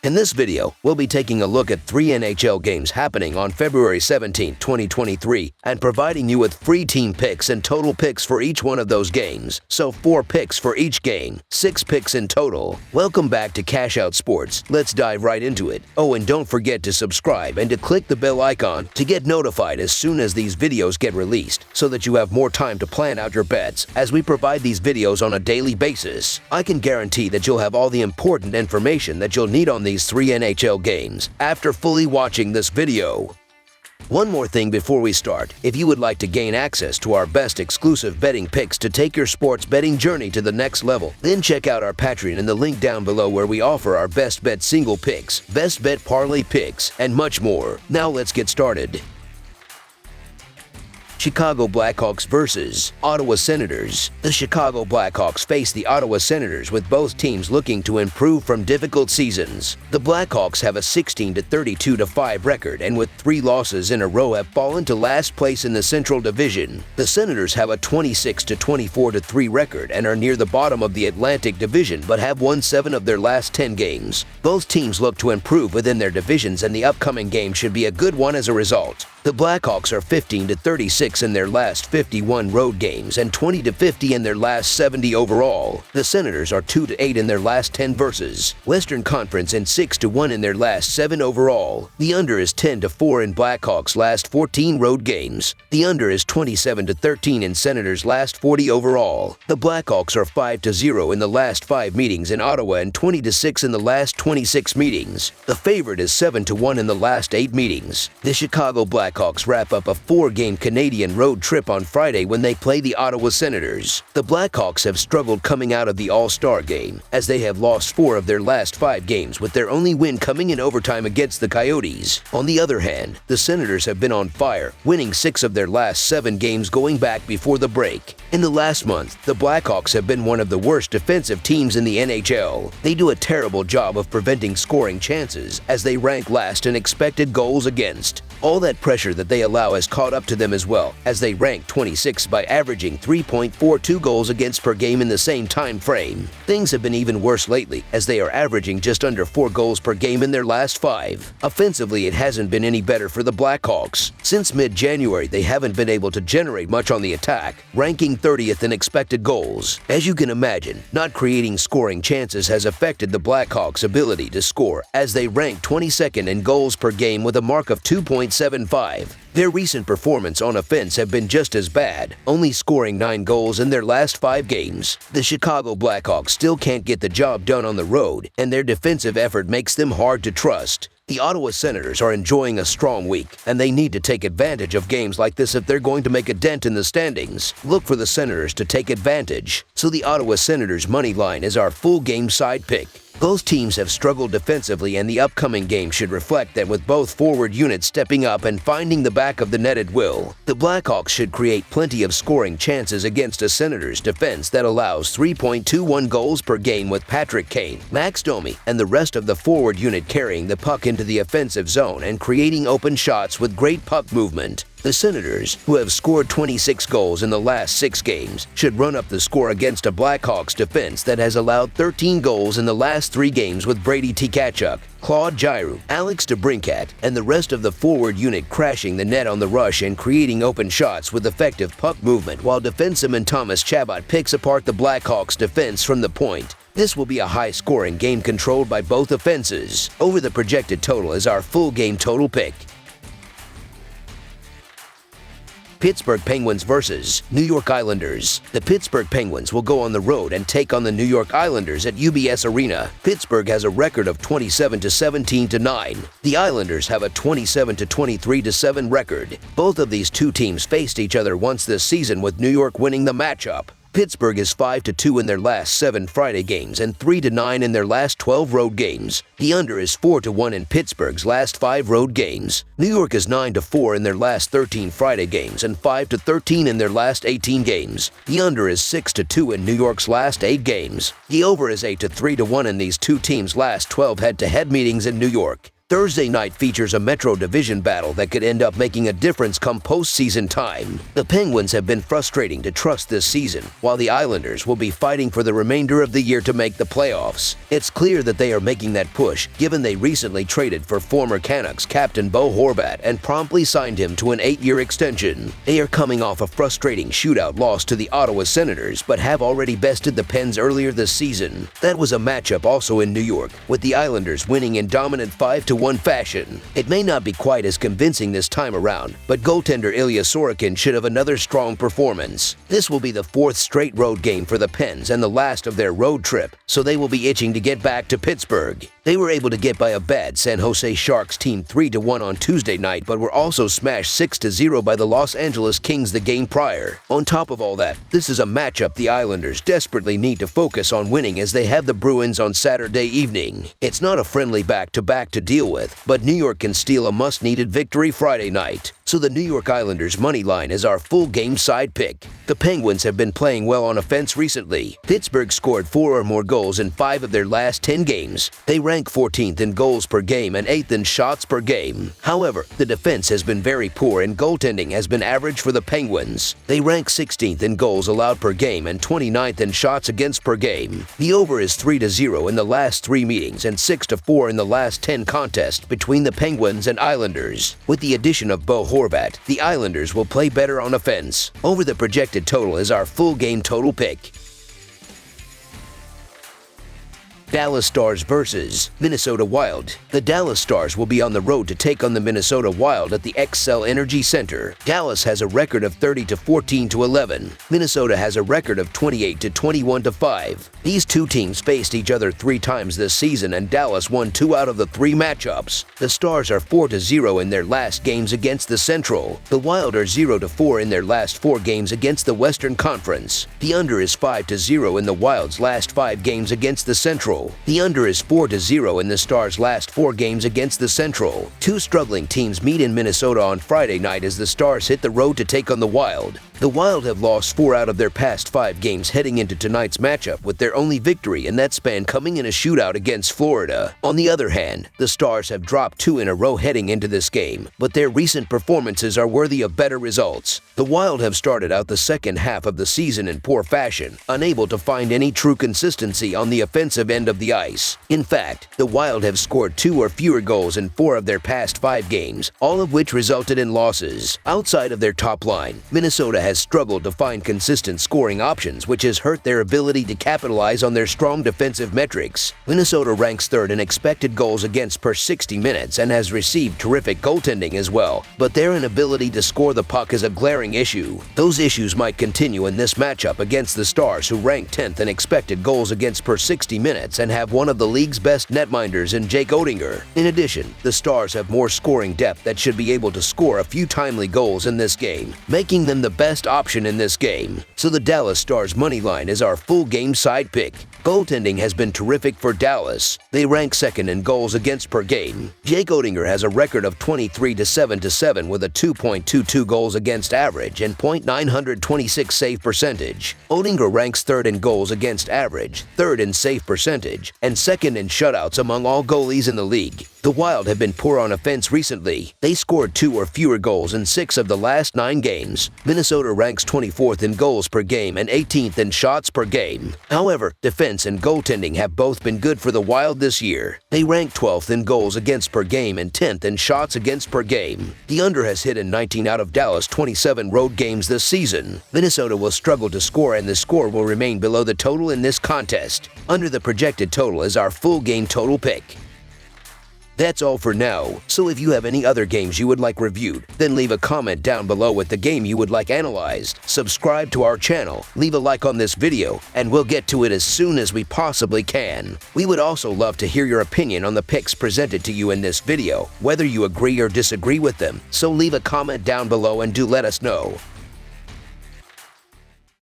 In this video, we'll be taking a look at 3 NHL games happening on February 17, 2023, and providing you with free team picks and total picks for each one of those games. So 4 picks for each game, 6 picks in total. Welcome back to Cash Out Sports. Let's dive right into it. Oh, and don't forget to subscribe and to click the bell icon to get notified as soon as these videos get released, so that you have more time to plan out your bets as we provide these videos on a daily basis. I can guarantee that you'll have all the important information that you'll need on these 3 NHL games after fully watching this video. One more thing before we start. If you would like to gain access to our best exclusive betting picks to take your sports betting journey to the next level, then check out our Patreon in the link down below, where we offer our best bet single picks, best bet parlay picks, and much more. Now let's get started. Chicago Blackhawks versus Ottawa Senators. The Chicago Blackhawks face the Ottawa Senators, with both teams looking to improve from difficult seasons. The Blackhawks have a 16-32-5 record, and with 3 losses in a row have fallen to last place in the Central Division. The Senators have a 26-24-3 record and are near the bottom of the Atlantic Division, but have won 7 of their last 10 games. Both teams look to improve within their divisions, and the upcoming game should be a good one as a result. The Blackhawks are 15-36 in their last 51 road games and 20-50 in their last 70 overall. The Senators are 2-8 in their last 10 versus Western Conference and 6-1 in their last 7 overall. The under is 10-4 in Blackhawks' last 14 road games. The under is 27-13 in Senators' last 40 overall. The Blackhawks are 5-0 in the last 5 meetings in Ottawa and 20-6 in the last 26 meetings. The favorite is 7-1 in the last 8 meetings. The Chicago Blackhawks wrap up a 4-game Canadian road trip on Friday when they play the Ottawa Senators. The Blackhawks have struggled coming out of the All-Star game, as they have lost 4 of their last 5 games, with their only win coming in overtime against the Coyotes. On the other hand, the Senators have been on fire, winning 6 of their last 7 games going back before the break. In the last month, the Blackhawks have been one of the worst defensive teams in the NHL. They do a terrible job of preventing scoring chances, as they rank last in expected goals against. All that pressure that they allow has caught up to them as well, as they rank 26th by averaging 3.42 goals against per game in the same time frame. Things have been even worse lately, as they are averaging just under 4 goals per game in their last 5. Offensively, it hasn't been any better for the Blackhawks. Since mid-January, they haven't been able to generate much on the attack, ranking 30th in expected goals. As you can imagine, not creating scoring chances has affected the Blackhawks' ability to score, as they rank 22nd in goals per game with a mark of 2.75. Their recent performance on offense have been just as bad, only scoring 9 goals in their last 5 games. The Chicago Blackhawks still can't get the job done on the road, and their defensive effort makes them hard to trust. The Ottawa Senators are enjoying a strong week, and they need to take advantage of games like this if they're going to make a dent in the standings. Look for the Senators to take advantage. So the Ottawa Senators money line is our full game side pick. Both teams have struggled defensively, and the upcoming game should reflect that, with both forward units stepping up and finding the back of the net at will. The Blackhawks should create plenty of scoring chances against a Senators defense that allows 3.21 goals per game, with Patrick Kane, Max Domi, and the rest of the forward unit carrying the puck into the offensive zone and creating open shots with great puck movement. The Senators, who have scored 26 goals in the last 6 games, should run up the score against a Blackhawks defense that has allowed 13 goals in the last 3 games, with Brady Tkachuk, Claude Giroux, Alex DeBrincat, and the rest of the forward unit crashing the net on the rush and creating open shots with effective puck movement, while defenseman Thomas Chabot picks apart the Blackhawks defense from the point. This will be a high-scoring game controlled by both offenses. Over the projected total is our full game total pick. Pittsburgh Penguins versus New York Islanders. The Pittsburgh Penguins will go on the road and take on the New York Islanders at UBS Arena. Pittsburgh has a record of 27-17-9. The Islanders have a 27-23-7 record. Both of these 2 teams faced each other once this season, with New York winning the matchup. Pittsburgh is 5-2 in their last 7 Friday games and 3-9 in their last 12 road games. The under is 4-1 in Pittsburgh's last 5 road games. New York is 9-4 in their last 13 Friday games and 5-13 in their last 18 games. The under is 6-2 in New York's last 8 games. The over is 8-3-1 in these 2 teams' last 12 head-to-head meetings in New York. Thursday night features a Metro Division battle that could end up making a difference come postseason time. The Penguins have been frustrating to trust this season, while the Islanders will be fighting for the remainder of the year to make the playoffs. It's clear that they are making that push, given they recently traded for former Canucks captain Bo Horvat and promptly signed him to an 8-year extension. They are coming off a frustrating shootout loss to the Ottawa Senators, but have already bested the Pens earlier this season. That was a matchup also in New York, with the Islanders winning in dominant 5-1 fashion. It may not be quite as convincing this time around, but goaltender Ilya Sorokin should have another strong performance. This will be the 4th straight road game for the Pens and the last of their road trip, so they will be itching to get back to Pittsburgh. They were able to get by a bad San Jose Sharks team 3-1 on Tuesday night, but were also smashed 6-0 by the Los Angeles Kings the game prior. On top of all that, this is a matchup the Islanders desperately need to focus on winning as they have the Bruins on Saturday evening. It's not a friendly back-to-back to deal with, but New York can steal a much-needed victory Friday night. So the New York Islanders money line is our full game side pick. The Penguins have been playing well on offense recently. Pittsburgh scored 4 or more goals in 5 of their last 10 games. They rank 14th in goals per game and 8th in shots per game. However, the defense has been very poor and goaltending has been average for the Penguins. They rank 16th in goals allowed per game and 29th in shots against per game. The over is 3-0 in the last 3 meetings and 6-4 in the last 10 contests between the Penguins and Islanders. With the addition of Bo Horvat, the Islanders will play better on offense. Over the projected total is our full game total pick. Dallas Stars versus Minnesota Wild. The Dallas Stars will be on the road to take on the Minnesota Wild at the Xcel Energy Center. Dallas has a record of 30-14-11. Minnesota has a record of 28-21-5. These two teams faced each other 3 times this season, and Dallas won 2 out of the 3 matchups. The Stars are 4-0 in their last games against the Central. The Wild are 0-4 in their last 4 games against the Western Conference. The under is 5-0 in the Wild's last 5 games against the Central. The under is 4-0 in the Stars' last 4 games against the Central. 2 struggling teams meet in Minnesota on Friday night as the Stars hit the road to take on the Wild. The Wild have lost 4 out of their past 5 games heading into tonight's matchup, with their only victory in that span coming in a shootout against Florida. On the other hand, the Stars have dropped 2 in a row heading into this game, but their recent performances are worthy of better results. The Wild have started out the second half of the season in poor fashion, unable to find any true consistency on the offensive end of the ice. In fact, the Wild have scored 2 or fewer goals in 4 of their past 5 games, all of which resulted in losses. Outside of their top line, Minnesota has struggled to find consistent scoring options, which has hurt their ability to capitalize on their strong defensive metrics. Minnesota ranks 3rd in expected goals against per 60 minutes and has received terrific goaltending as well, but their inability to score the puck is a glaring issue. Those issues might continue in this matchup against the Stars, who rank 10th in expected goals against per 60 minutes and have one of the league's best netminders in Jake Oettinger. In addition, the Stars have more scoring depth that should be able to score a few timely goals in this game, making them the best option in this game. So the Dallas Stars money line is our full game side pick. Goaltending has been terrific for Dallas. They rank 2nd in goals against per game. Jake Oettinger has a record of 23-7-7 with a 2.22 goals against average and .926 save percentage. Oettinger ranks 3rd in goals against average, 3rd in save percentage, and 2nd in shutouts among all goalies in the league. The Wild have been poor on offense recently. They scored 2 or fewer goals in 6 of the last 9 games. Minnesota ranks 24th in goals per game and 18th in shots per game. However, defense and goaltending have both been good for the Wild this year. They rank 12th in goals against per game and 10th in shots against per game. The under has hit in 19 out of Dallas' 27 road games this season. Minnesota will struggle to score, and the score will remain below the total in this contest. Under the projected total is our full game total pick. That's all for now, so if you have any other games you would like reviewed, then leave a comment down below with the game you would like analyzed. Subscribe to our channel, leave a like on this video, and we'll get to it as soon as we possibly can. We would also love to hear your opinion on the picks presented to you in this video, whether you agree or disagree with them, so leave a comment down below and do let us know.